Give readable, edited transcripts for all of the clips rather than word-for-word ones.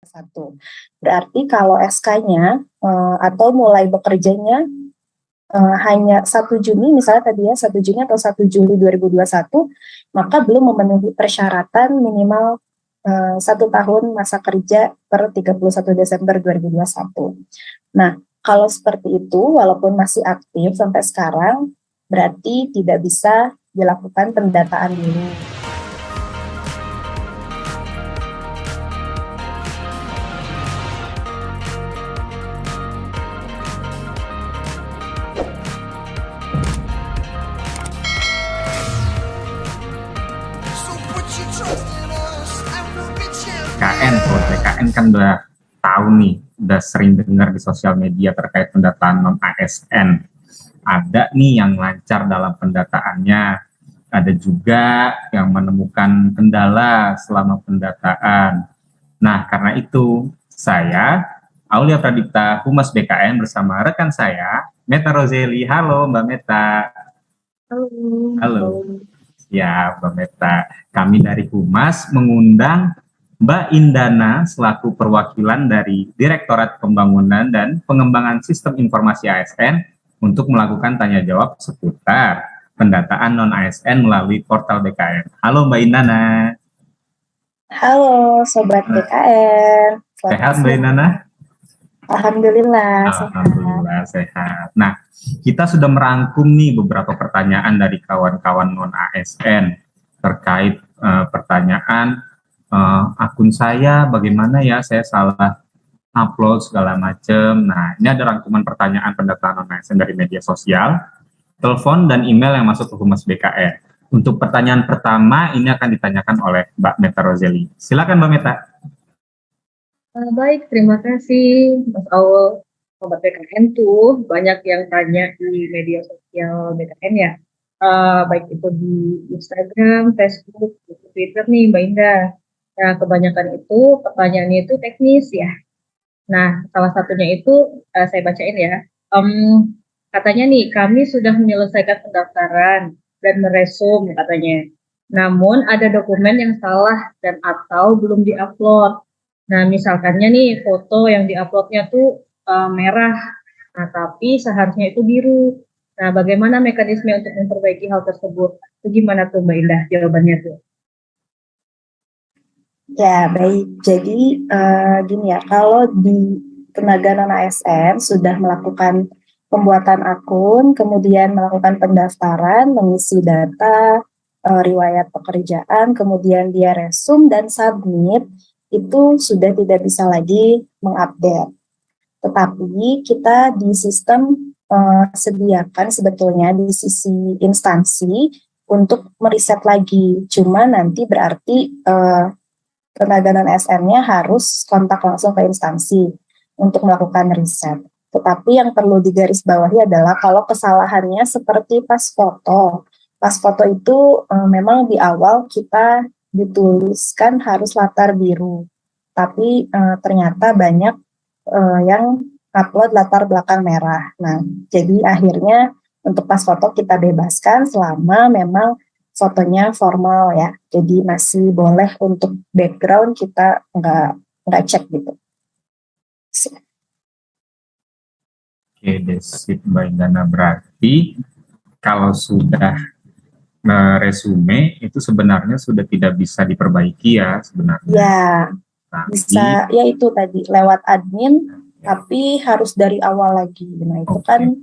Satu. Berarti kalau SK-nya atau mulai bekerjanya hanya 1 Juni misalnya tadi ya 1 Juni atau 1 Juli 2021, maka belum memenuhi persyaratan minimal 1 tahun masa kerja per 31 Desember 2021. Nah, kalau seperti itu walaupun masih aktif sampai sekarang, berarti tidak bisa dilakukan pendataan dulu. BKN, kalau BKN kan udah tahu nih, udah sering dengar di sosial media terkait pendataan non-ASN. Ada nih yang lancar dalam pendataannya, ada juga yang menemukan kendala selama pendataan. Nah, karena itu saya, Aulia Pradipta, Humas BKN bersama rekan saya, Meta Roseli. Halo Mbak Meta. Halo. Halo. Ya, Mbak Meta. Kami dari Humas mengundang Mbak Indana selaku perwakilan dari Direktorat Pembangunan dan Pengembangan Sistem Informasi ASN untuk melakukan tanya jawab seputar pendataan non-ASN melalui portal BKN. Halo Mbak Indana. Halo Sobat BKN. Sehat Mbak Indana? Alhamdulillah. Alhamdulillah sehat. Nah, kita sudah merangkum nih beberapa pertanyaan dari kawan-kawan non-ASN terkait pertanyaan akun saya bagaimana ya, saya salah upload segala macam. Nah, ini ada rangkuman pertanyaan pendataan non-ASN dari media sosial, telepon, dan email yang masuk ke Humas BKN. Untuk pertanyaan pertama, ini akan ditanyakan oleh Mbak Meta Roseli. Silakan Mbak Meta. Baik, terima kasih Mas Aul. Sobat BKN tuh banyak yang tanya di media sosial BKN ya. Baik itu di Instagram, Facebook, Twitter nih Mbak Indah. Nah, kebanyakan itu pertanyaannya itu teknis ya. Nah, salah satunya itu saya bacain ya. Katanya nih, kami sudah menyelesaikan pendaftaran dan meresum katanya. Namun ada dokumen yang salah dan atau belum diupload. Nah, misalkannya nih foto yang diuploadnya tuh merah, nah tapi seharusnya itu biru. Nah, bagaimana mekanisme untuk memperbaiki hal tersebut? Itu gimana tuh Mbak Indah jawabannya tuh? Ya, baik. Jadi gini ya, kalau di tenaga non-ASN sudah melakukan pembuatan akun, kemudian melakukan pendaftaran, mengisi data, riwayat pekerjaan, kemudian dia resum dan submit, itu sudah tidak bisa lagi mengupdate. Tetapi kita di sistem sediakan sebetulnya di sisi instansi untuk meriset lagi. Cuma nanti berarti tenaga non-ASN-nya harus kontak langsung ke instansi untuk melakukan riset. Tetapi yang perlu digarisbawahi adalah kalau kesalahannya seperti pas foto. Pas foto itu memang di awal kita dituliskan harus latar biru. Tapi ternyata banyak yang upload latar belakang merah. Nah, jadi akhirnya untuk pas foto kita bebaskan selama memang fotonya formal ya, jadi masih boleh untuk background kita nggak cek gitu. Oke, sip Mbak Indana. Berarti kalau sudah resume itu sebenarnya sudah tidak bisa diperbaiki ya sebenarnya. Ya, bisa ya itu tadi lewat admin, tapi harus dari awal lagi. Nah itu kan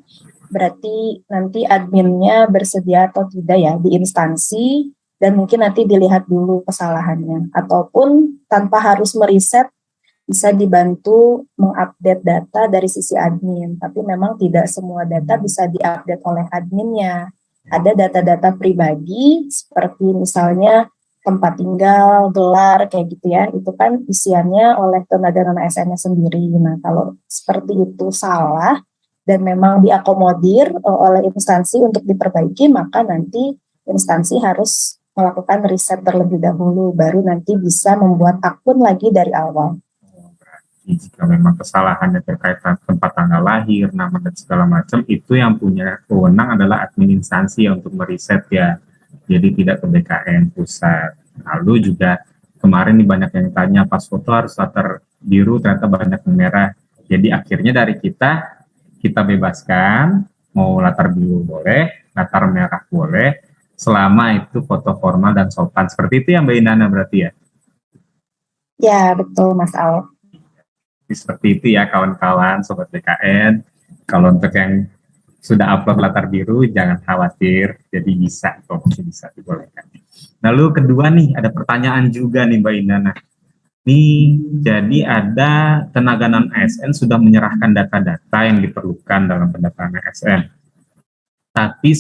berarti nanti adminnya bersedia atau tidak ya di instansi, dan mungkin nanti dilihat dulu kesalahannya, ataupun tanpa harus meriset bisa dibantu mengupdate data dari sisi admin, tapi memang tidak semua data bisa diupdate oleh adminnya. Ada data-data pribadi seperti misalnya tempat tinggal, gelar, kayak gitu ya, itu kan isiannya oleh tenaga non-ASN-nya sendiri. Nah kalau seperti itu salah dan memang diakomodir oleh instansi untuk diperbaiki, maka nanti instansi harus melakukan riset terlebih dahulu, baru nanti bisa membuat akun lagi dari awal. Berarti jika memang kesalahannya terkait tempat tanggal lahir, nama dan segala macam, itu yang punya wewenang adalah admin instansi ya untuk meriset ya. Jadi tidak ke BKN pusat. Lalu juga kemarin nih banyak yang tanya pas foto harus latar biru, ternyata banyak yang merah. Jadi akhirnya dari kita bebaskan, mau latar biru boleh, latar merah boleh, selama itu foto formal dan sopan. Seperti itu ya Mbak Indana berarti ya? Ya, betul Mas Al. Seperti itu ya kawan-kawan, Sobat BKN. Kalau untuk yang sudah upload latar biru, jangan khawatir, jadi bisa, kok bisa dibolehkan. Lalu kedua nih, ada pertanyaan juga nih Mbak Indana. Nih, jadi ada tenaga non ASN sudah menyerahkan data-data yang diperlukan dalam pendataan ASN. Tapi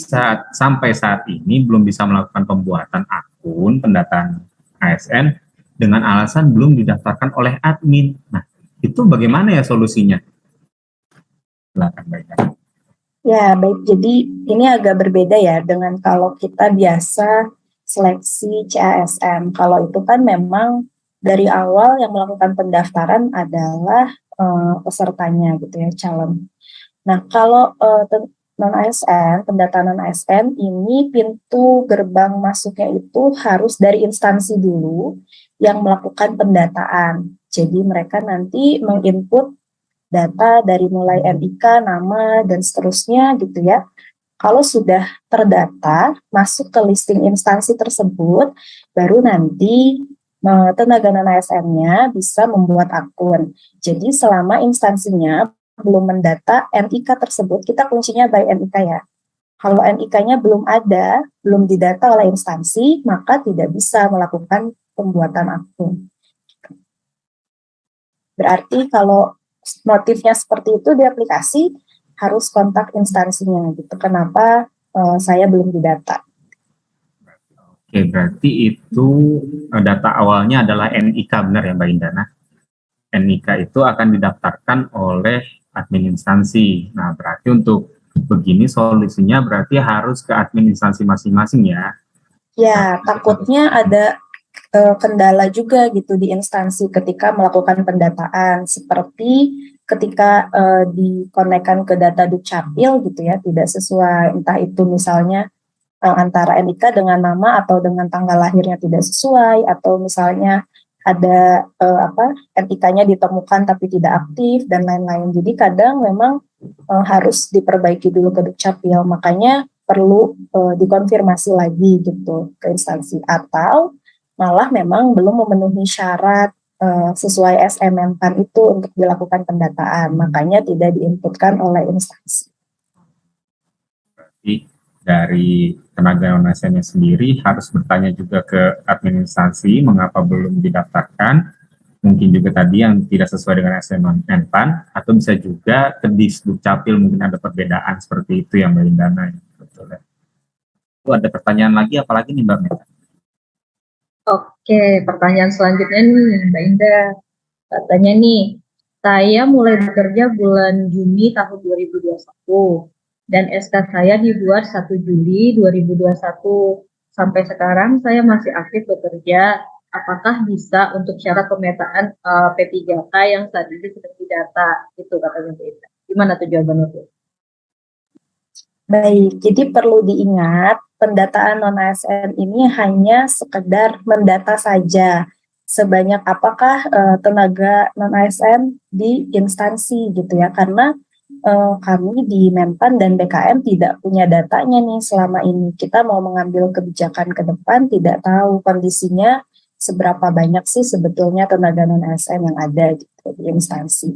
sampai saat ini belum bisa melakukan pembuatan akun pendataan ASN dengan alasan belum didaftarkan oleh admin. Nah, itu bagaimana ya solusinya? Silakan Mbak Ida. Ya, baik. Jadi ini agak berbeda ya dengan kalau kita biasa seleksi CASN. Kalau itu kan memang dari awal yang melakukan pendaftaran adalah pesertanya gitu ya, calon. Nah, kalau non-ASN, pendataan non-ASN ini pintu gerbang masuknya itu harus dari instansi dulu yang melakukan pendataan. Jadi mereka nanti menginput data dari mulai NIK, nama, dan seterusnya gitu ya. Kalau sudah terdata, masuk ke listing instansi tersebut, baru nanti tenaga non-ASN-nya bisa membuat akun. Jadi selama instansinya belum mendata NIK tersebut, kita kuncinya by NIK ya. Kalau NIK-nya belum ada, belum didata oleh instansi, maka tidak bisa melakukan pembuatan akun. Berarti kalau motifnya seperti itu di aplikasi, harus kontak instansinya gitu. Kenapa saya belum didata? Oke, berarti itu data awalnya adalah NIK, benar ya Mbak Indana? NIK itu akan didaftarkan oleh admin instansi. Nah, berarti untuk begini solusinya berarti harus ke admin instansi masing-masing ya? Ya, takutnya ada kendala juga gitu di instansi ketika melakukan pendataan, seperti ketika dikonekkan ke data Dukcapil gitu ya, tidak sesuai, entah itu misalnya antara NIK dengan nama atau dengan tanggal lahirnya tidak sesuai, atau misalnya ada NIK-nya ditemukan tapi tidak aktif dan lain-lain. Jadi kadang memang harus diperbaiki dulu ke Dukcapil, makanya perlu dikonfirmasi lagi gitu ke instansi, atau malah memang belum memenuhi syarat sesuai SMM-PAN itu untuk dilakukan pendataan, makanya tidak diinputkan oleh instansi. Berarti dari tenaga non-ASN sendiri harus bertanya juga ke admin instansi mengapa belum didaftarkan, mungkin juga tadi yang tidak sesuai dengan SMM-PAN, atau bisa juga ke Disdukcapil mungkin ada perbedaan seperti itu ya Mbak Indana. Betul ya. Ada pertanyaan lagi, apalagi nih Mbak Meta? Oke, pertanyaan selanjutnya nih Mbak Indah. Katanya nih, saya mulai bekerja bulan Juni tahun 2021 dan SK saya dibuat 1 Juli 2021. Sampai sekarang saya masih aktif bekerja. Apakah bisa untuk syarat pemetaan P3K yang saat ini sedang didata? Itu katanya Mbak Indah. Gimana tuh jawabannya tuh? Baik, jadi perlu diingat pendataan non-ASN ini hanya sekedar mendata saja sebanyak apakah tenaga non-ASN di instansi gitu ya, karena kami di Menpan dan BKM tidak punya datanya nih selama ini. Kita mau mengambil kebijakan ke depan, tidak tahu kondisinya seberapa banyak sih sebetulnya tenaga non-ASN yang ada gitu di instansi.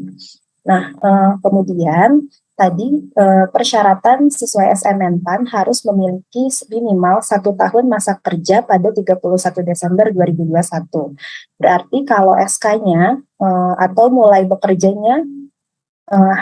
Nah, kemudian tadi persyaratan siswa SMN-PAN harus memiliki minimal 1 tahun masa kerja pada 31 Desember 2021. Berarti kalau SK-nya atau mulai bekerjanya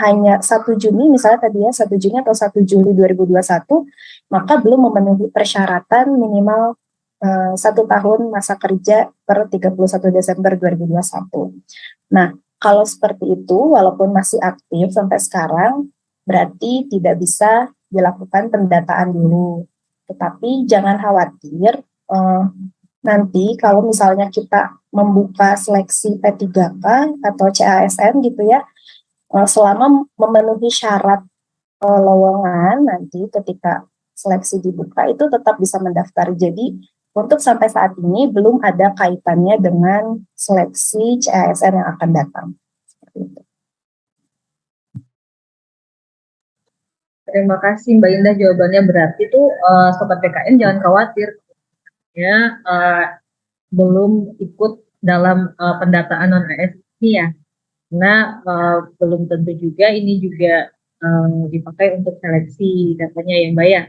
hanya 1 Juni misalnya tadi ya, 1 Juni atau 1 Juli 2021, maka belum memenuhi persyaratan minimal 1 tahun masa kerja per 31 Desember 2021. Nah, kalau seperti itu, walaupun masih aktif sampai sekarang, berarti tidak bisa dilakukan pendataan dulu. Tetapi jangan khawatir, nanti kalau misalnya kita membuka seleksi P3K atau CASN gitu ya, selama memenuhi syarat lowongan, nanti ketika seleksi dibuka itu tetap bisa mendaftar. Jadi untuk sampai saat ini belum ada kaitannya dengan seleksi CASN yang akan datang. Seperti itu. Terima kasih Mbak Indah jawabannya. Berarti tuh Sobat BKN jangan khawatir ya, belum ikut dalam pendataan non ASN ini ya, karena belum tentu juga ini juga dipakai untuk seleksi datanya ya Mbak ya.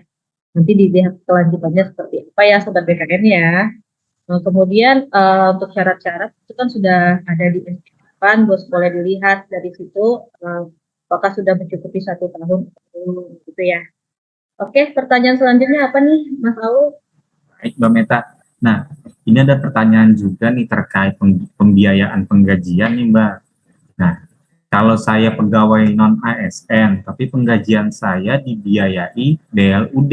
Nanti dilihat kelanjutannya seperti apa ya Sobat BKN ya. Kemudian untuk syarat-syarat itu kan sudah ada di depan, bos boleh dilihat dari situ apakah sudah mencukupi 1 tahun gitu ya. Oke, pertanyaan selanjutnya apa nih Mas Aul? Baik, Mbak Meta. Nah, ini ada pertanyaan juga nih terkait pembiayaan penggajian nih, Mbak. Nah, kalau saya pegawai non ASN, tapi penggajian saya dibiayai BLUD,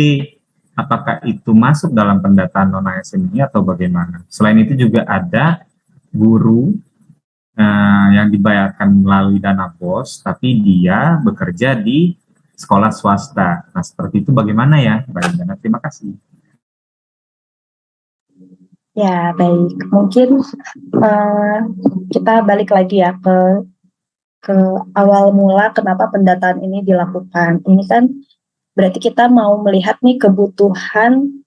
apakah itu masuk dalam pendataan non ASN ini atau bagaimana? Selain itu juga ada guru yang dibayarkan melalui dana BOS, tapi dia bekerja di sekolah swasta. Nah, seperti itu bagaimana ya, Mbak Indana? Terima kasih. Ya, baik. Mungkin kita balik lagi ya ke awal mula kenapa pendataan ini dilakukan. Ini kan berarti kita mau melihat nih kebutuhan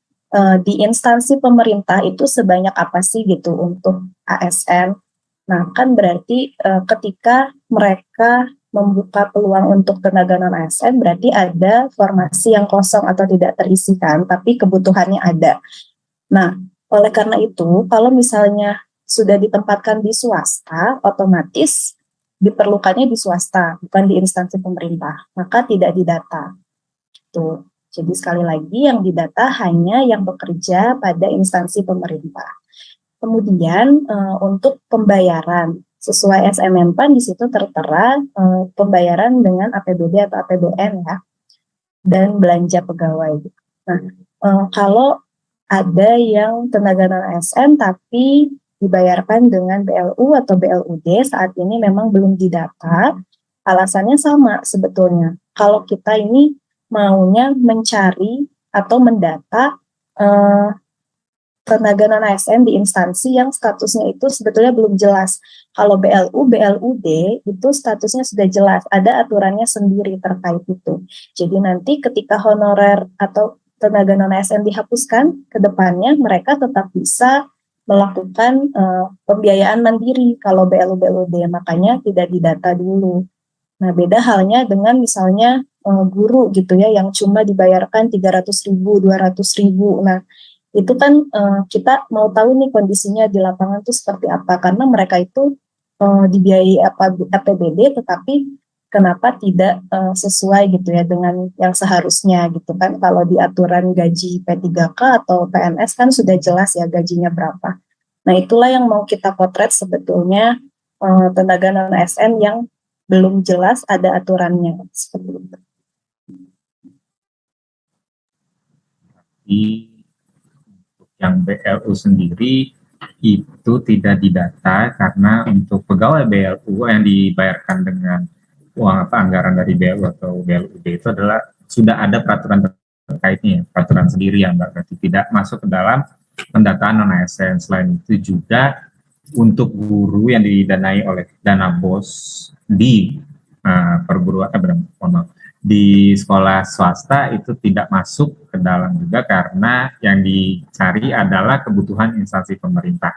di instansi pemerintah itu sebanyak apa sih gitu untuk ASN. Nah, kan berarti ketika mereka membuka peluang untuk tenaga non ASN berarti ada formasi yang kosong atau tidak terisikan, tapi kebutuhannya ada. Nah, oleh karena itu, kalau misalnya sudah ditempatkan di swasta, otomatis diperlukannya di swasta, bukan di instansi pemerintah, maka tidak didata. Gitu. Jadi sekali lagi yang didata hanya yang bekerja pada instansi pemerintah. Kemudian untuk pembayaran sesuai SMM-PAN di situ tertera pembayaran dengan APBD atau APBN ya, dan belanja pegawai. Nah, kalau ada yang tenaga non ASN tapi dibayarkan dengan BLU atau BLUD saat ini memang belum didata. Alasannya sama sebetulnya. Kalau kita ini maunya mencari atau mendata tenaga non ASN di instansi yang statusnya itu sebetulnya belum jelas. Kalau BLU, BLUD itu statusnya sudah jelas, ada aturannya sendiri terkait itu. Jadi nanti ketika honorer atau tenaga non ASN dihapuskan, ke depannya mereka tetap bisa melakukan pembiayaan mandiri kalau BLU, BLUD, makanya tidak didata dulu. Nah, beda halnya dengan misalnya guru gitu ya, yang cuma dibayarkan 300.000, 200.000. Nah, itu kan kita mau tahu nih kondisinya di lapangan itu seperti apa, karena mereka itu dibiayai APBD tetapi kenapa tidak sesuai gitu ya dengan yang seharusnya gitu kan. Kalau di aturan gaji P3K atau PNS kan sudah jelas ya gajinya berapa. Nah, itulah yang mau kita potret sebetulnya tenaga non ASN yang belum jelas ada aturannya seperti itu. Yang BLU sendiri itu tidak didata karena untuk pegawai BLU yang dibayarkan dengan uang anggaran dari BLU atau BLUD itu adalah sudah ada peraturan terkaitnya, peraturan sendiri yang berarti tidak masuk ke dalam pendataan non ASN. Selain itu juga untuk guru yang didanai oleh dana BOS di perguruan di sekolah swasta itu tidak masuk ke dalam juga karena yang dicari adalah kebutuhan instansi pemerintah.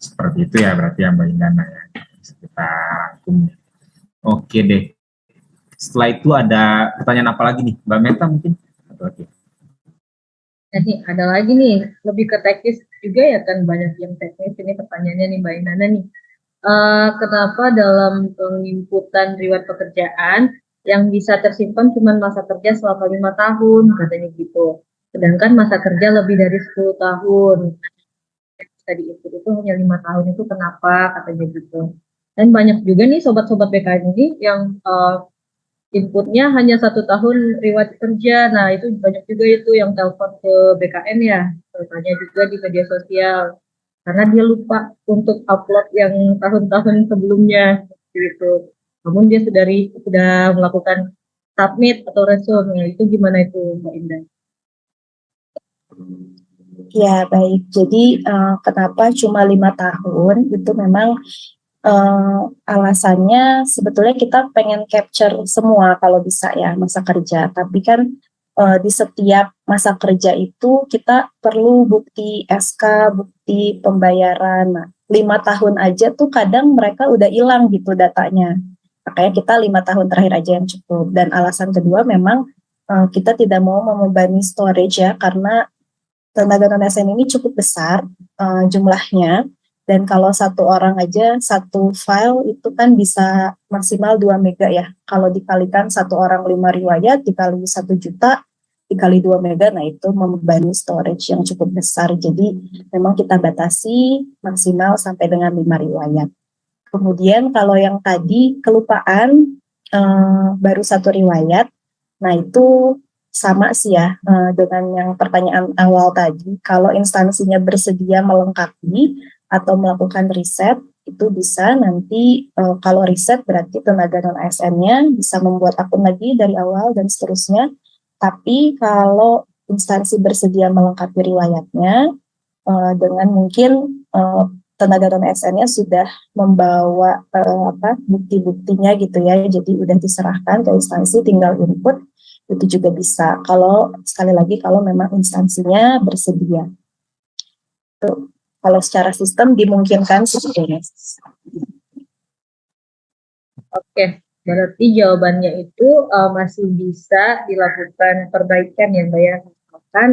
Seperti itu ya berarti yang Mbak Indana ya. Kita rangkum. Oke deh. Setelah itu ada pertanyaan apa lagi nih? Mbak Meta mungkin? Atau lagi? Jadi ada lagi nih, lebih ke teknis juga ya kan, banyak yang teknis ini pertanyaannya nih Mbak Indana nih. Kenapa dalam penginputan riwayat pekerjaan yang bisa tersimpan cuma masa kerja selama 5 tahun katanya gitu, sedangkan masa kerja lebih dari 10 tahun yang bisa diinput itu hanya 5 tahun, itu kenapa katanya gitu. Dan banyak juga nih sobat-sobat BKN ini yang inputnya hanya 1 tahun riwayat kerja. Nah itu banyak juga itu yang telepon ke BKN ya, tanya juga di media sosial karena dia lupa untuk upload yang tahun-tahun sebelumnya gitu. Namun dia sudah melakukan submit atau resume. Nah, itu gimana itu Mbak Indah? Ya, baik. Jadi kenapa cuma 5 tahun? Itu memang alasannya sebetulnya kita pengen capture semua kalau bisa ya masa kerja. Tapi kan di setiap masa kerja itu kita perlu bukti SK, bukti pembayaran. Nah, 5 tahun aja tuh kadang mereka udah hilang gitu datanya. Makanya kita 5 tahun terakhir aja yang cukup. Dan alasan kedua memang kita tidak mau membebani storage ya, karena tenaga non ASN ini cukup besar jumlahnya, dan kalau satu orang aja satu file itu kan bisa maksimal 2 mega ya. Kalau dikalikan satu orang 5 riwayat dikali 1 juta dikali 2 mega, nah itu membebani storage yang cukup besar. Jadi memang kita batasi maksimal sampai dengan 5 riwayat. Kemudian kalau yang tadi kelupaan baru 1 riwayat, nah itu sama sih ya dengan yang pertanyaan awal tadi. Kalau instansinya bersedia melengkapi atau melakukan riset, itu bisa nanti kalau riset berarti tenaga non ASN-nya bisa membuat akun lagi dari awal dan seterusnya. Tapi kalau instansi bersedia melengkapi riwayatnya dengan mungkin tenaga non ASN-nya sudah membawa bukti-buktinya gitu ya, jadi udah diserahkan ke instansi, tinggal input, itu juga bisa. Kalau sekali lagi kalau memang instansinya bersedia. Tuh, kalau secara sistem dimungkinkan sebetulnya. Oke, berarti jawabannya itu masih bisa dilakukan perbaikan ya Mbak ya, misalkan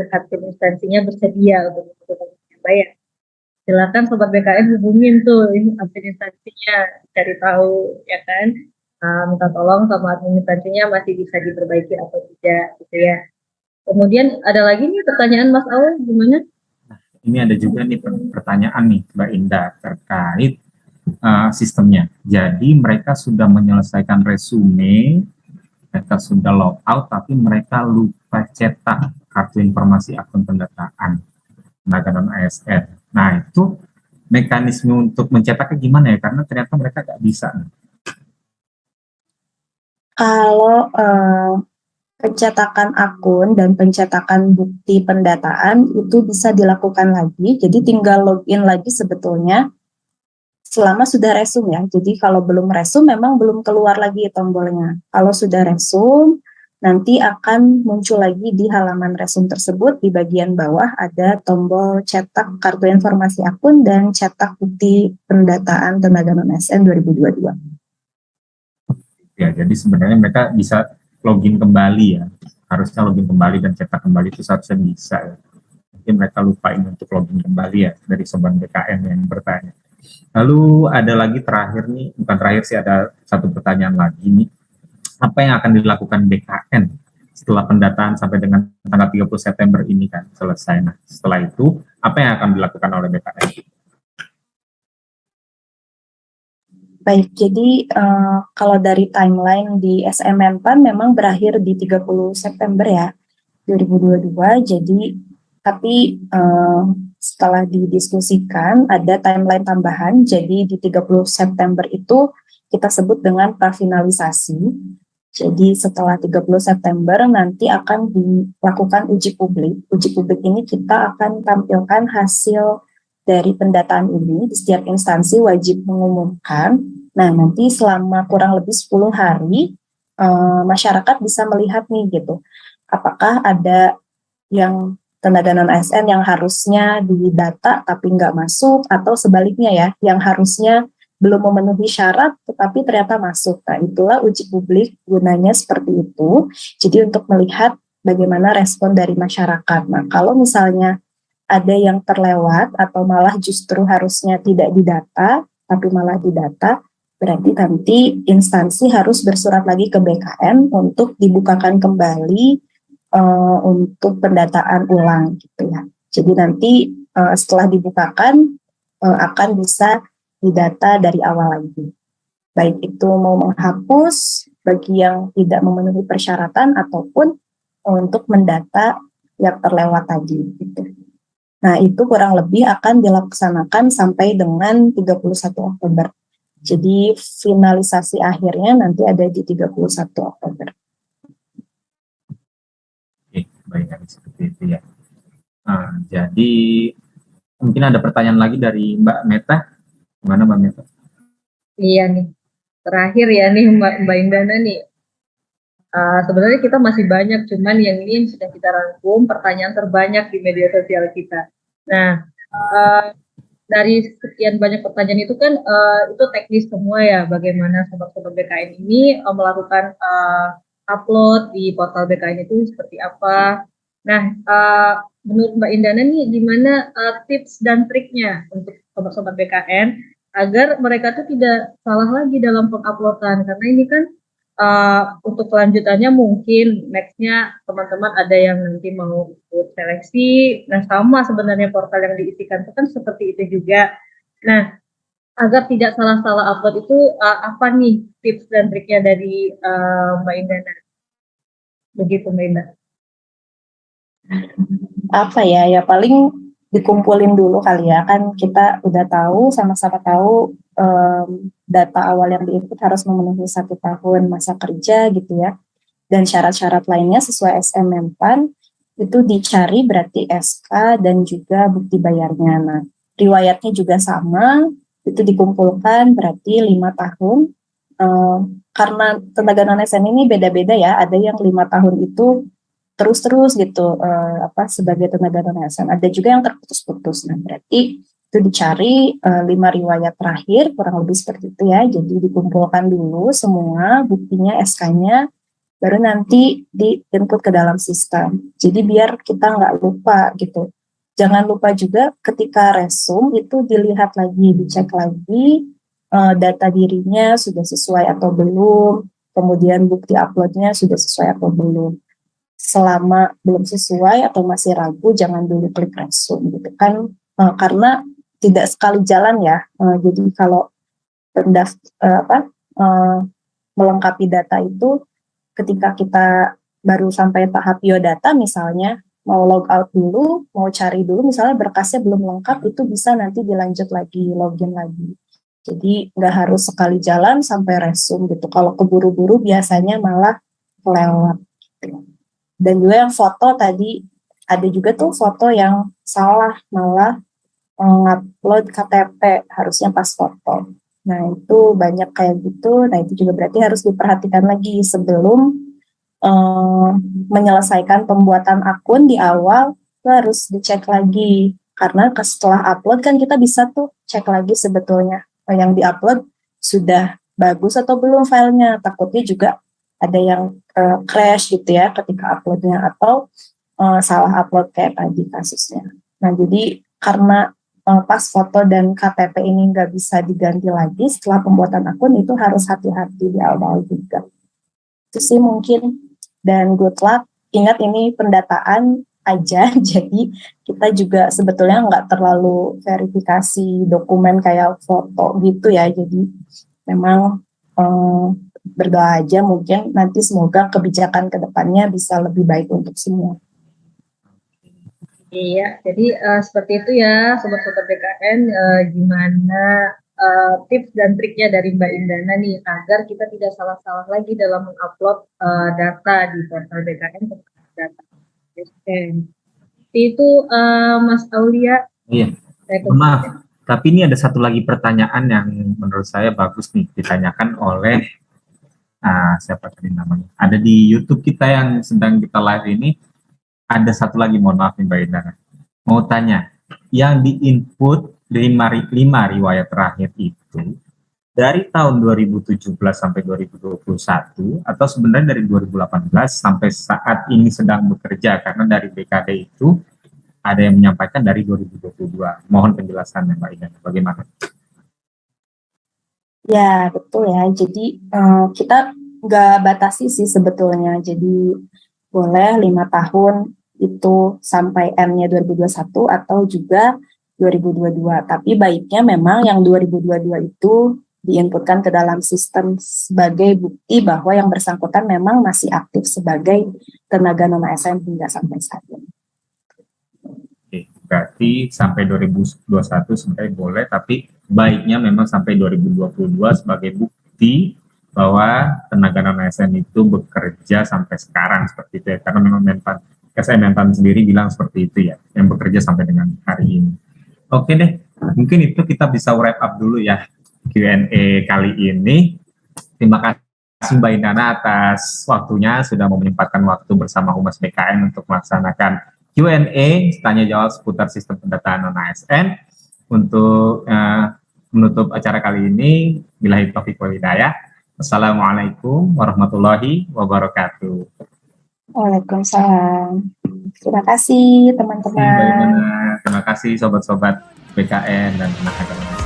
admin instansinya bersedia untuk melakukan Mbak ya. Silakan Sobat BKN hubungin tuh admin instansinya, cari tahu ya kan, minta tolong sama admin instansinya masih bisa diperbaiki atau tidak gitu ya. Kemudian ada lagi nih pertanyaan Mas Aul, gimana? Ini ada juga nih pertanyaan nih Mbak Indah terkait sistemnya. Jadi mereka sudah menyelesaikan resume, mereka sudah log out, tapi mereka lupa cetak kartu informasi akun pendataan tenaga non ASN. Nah itu mekanisme untuk mencetaknya gimana ya? Karena ternyata mereka nggak bisa. Kalau pencetakan akun dan pencetakan bukti pendataan itu bisa dilakukan lagi, jadi tinggal login lagi sebetulnya selama sudah resum ya. Jadi kalau belum resum memang belum keluar lagi tombolnya. Kalau sudah resum nanti akan muncul lagi di halaman resum tersebut, di bagian bawah ada tombol cetak kartu informasi akun dan cetak bukti pendataan tenaga non ASN 2022. Ya, jadi sebenarnya mereka bisa login kembali ya. Harusnya login kembali dan cetak kembali itu seharusnya bisa ya. Mungkin mereka lupain untuk login kembali ya dari Sobat BKN yang bertanya. Lalu ada lagi terakhir nih, bukan terakhir sih, ada satu pertanyaan lagi nih. Apa yang akan dilakukan BKN setelah pendataan sampai dengan tanggal 30 September ini kan selesai. Nah, setelah itu apa yang akan dilakukan oleh BKN? Baik, jadi kalau dari timeline di SMMPAN memang berakhir di 30 September ya, 2022. Jadi, tapi setelah didiskusikan ada timeline tambahan, jadi di 30 September itu kita sebut dengan prafinalisasi. Jadi setelah 30 September nanti akan dilakukan uji publik. Uji publik ini kita akan tampilkan hasil dari pendataan ini, di setiap instansi wajib mengumumkan. Nah, nanti selama kurang lebih 10 hari, masyarakat bisa melihat nih gitu, apakah ada yang tenaga non ASN yang harusnya didata tapi nggak masuk, atau sebaliknya ya, yang harusnya belum memenuhi syarat tetapi ternyata masuk. Nah, itulah uji publik, gunanya seperti itu. Jadi untuk melihat bagaimana respon dari masyarakat. Nah, kalau misalnya ada yang terlewat atau malah justru harusnya tidak didata tapi malah didata, berarti nanti instansi harus bersurat lagi ke BKN untuk dibukakan kembali untuk pendataan ulang gitu ya. Jadi nanti setelah dibukakan akan bisa didata dari awal lagi. Baik itu mau menghapus bagi yang tidak memenuhi persyaratan ataupun untuk mendata yang terlewat tadi gitu. Nah, itu kurang lebih akan dilaksanakan sampai dengan 31 Oktober. Jadi finalisasi akhirnya nanti ada di 31 Oktober. Oke, baik, seperti itu ya. Jadi mungkin ada pertanyaan lagi dari Mbak Meta. Gimana Mbak Meta? Iya nih, terakhir ya nih Mbak Indana nih. Sebenarnya kita masih banyak, cuman yang ini yang sudah kita rangkum pertanyaan terbanyak di media sosial kita. Nah, uh, dari sekian banyak pertanyaan itu kan itu teknis semua ya, bagaimana sobat-sobat BKN ini melakukan upload di portal BKN itu seperti apa. Nah, menurut Mbak Indana nih gimana tips dan triknya untuk sobat-sobat BKN agar mereka tuh tidak salah lagi dalam penguploadan, karena ini kan untuk kelanjutannya mungkin nextnya teman-teman ada yang nanti mau ikut seleksi. Nah, sama sebenarnya portal yang diisikan itu kan seperti itu juga. Nah, agar tidak salah-salah upload itu apa nih tips dan triknya dari Mbak Indana? Begitu Mbak Indah. Apa ya, ya paling dikumpulin dulu kali ya, kan kita udah tahu, sama-sama tahu data awal yang diinput harus memenuhi 1 tahun masa kerja gitu ya, dan syarat-syarat lainnya sesuai SMMPAN itu dicari, berarti SK dan juga bukti bayarnya. Nah, riwayatnya juga sama, itu dikumpulkan berarti 5 tahun. Karena tenaga non-ASN ini beda-beda ya, ada yang 5 tahun itu terus-terus gitu sebagai tenaga non-ASN, ada juga yang terputus-putus. Nah, berarti itu dicari 5 riwayat terakhir, kurang lebih seperti itu ya. Jadi dikumpulkan dulu semua buktinya, SK-nya, baru nanti di-input ke dalam sistem. Jadi biar kita nggak lupa gitu. Jangan lupa juga ketika resume itu dilihat lagi, dicek lagi data dirinya sudah sesuai atau belum, kemudian bukti uploadnya sudah sesuai atau belum. Selama belum sesuai atau masih ragu, jangan dulu klik resume gitu kan, karena tidak sekali jalan ya. Jadi kalau melengkapi data itu, ketika kita baru sampai tahap biodata misalnya, mau log out dulu, mau cari dulu, misalnya berkasnya belum lengkap, itu bisa nanti dilanjut lagi, login lagi. Jadi nggak harus sekali jalan sampai resume gitu. Kalau keburu-buru biasanya malah kelewat gitu. Dan juga yang foto tadi, ada juga tuh foto yang salah, malah ngupload KTP harusnya pas foto. Nah, itu banyak kayak gitu. Nah, itu juga berarti harus diperhatikan lagi sebelum menyelesaikan pembuatan akun di awal, itu harus dicek lagi. Karena setelah upload kan kita bisa tuh cek lagi sebetulnya yang diupload sudah bagus atau belum filenya. Takutnya juga ada yang crash gitu ya ketika uploadnya, atau salah upload kayak tadi kasusnya. Nah, jadi karena pas foto dan KTP ini nggak bisa diganti lagi setelah pembuatan akun, itu harus hati-hati di awal juga. Itu sih mungkin, dan good luck. Ingat ini pendataan aja, jadi kita juga sebetulnya nggak terlalu verifikasi dokumen kayak foto gitu ya. Jadi memang berdoa aja, mungkin nanti semoga kebijakan kedepannya bisa lebih baik untuk semua. Iya, jadi seperti itu ya sobat-sobat BKN, gimana tips dan triknya dari Mbak Indana nih agar kita tidak salah-salah lagi dalam mengupload data di portal BKN tentang data ASN. Itu Mas Aulia. Iya. Maaf, tapi ini ada satu lagi pertanyaan yang menurut saya bagus nih, ditanyakan oleh siapa tadi namanya? Ada di YouTube kita yang sedang kita live ini. Ada satu lagi, mohon maaf nih Mbak Indana. Mau tanya, yang di-input 5 riwayat terakhir itu dari tahun 2017 sampai 2021 atau sebenarnya dari 2018 sampai saat ini sedang bekerja, karena dari BKD itu ada yang menyampaikan dari 2022. Mohon penjelasannya Mbak Indana, bagaimana? Ya, betul ya. Jadi kita nggak batasi sih sebetulnya. Jadi boleh 5 tahun itu sampai M-nya 2021 atau juga 2022. Tapi baiknya memang yang 2022 itu diinputkan ke dalam sistem sebagai bukti bahwa yang bersangkutan memang masih aktif sebagai tenaga non-ASN hingga sampai saat ini. Oke, berarti sampai 2021 sebenarnya boleh, tapi baiknya memang sampai 2022 sebagai bukti bahwa tenaga non-ASN itu bekerja sampai sekarang seperti itu ya, karena memang SNM sendiri bilang seperti itu ya, yang bekerja sampai dengan hari ini. Oke deh, mungkin itu kita bisa wrap up dulu ya Q&A kali ini. Terima kasih Mbak Indana atas waktunya, sudah mau menyempatkan waktu bersama Humas BKN untuk melaksanakan Q&A, tanya jawab seputar sistem pendataan non-ASN. Untuk menutup acara kali ini, billahi taufiq wal hidayah. Assalamualaikum warahmatullahi wabarakatuh. Waalaikumsalam. Terima kasih teman-teman. Terima kasih sobat-sobat BKN dan tenaga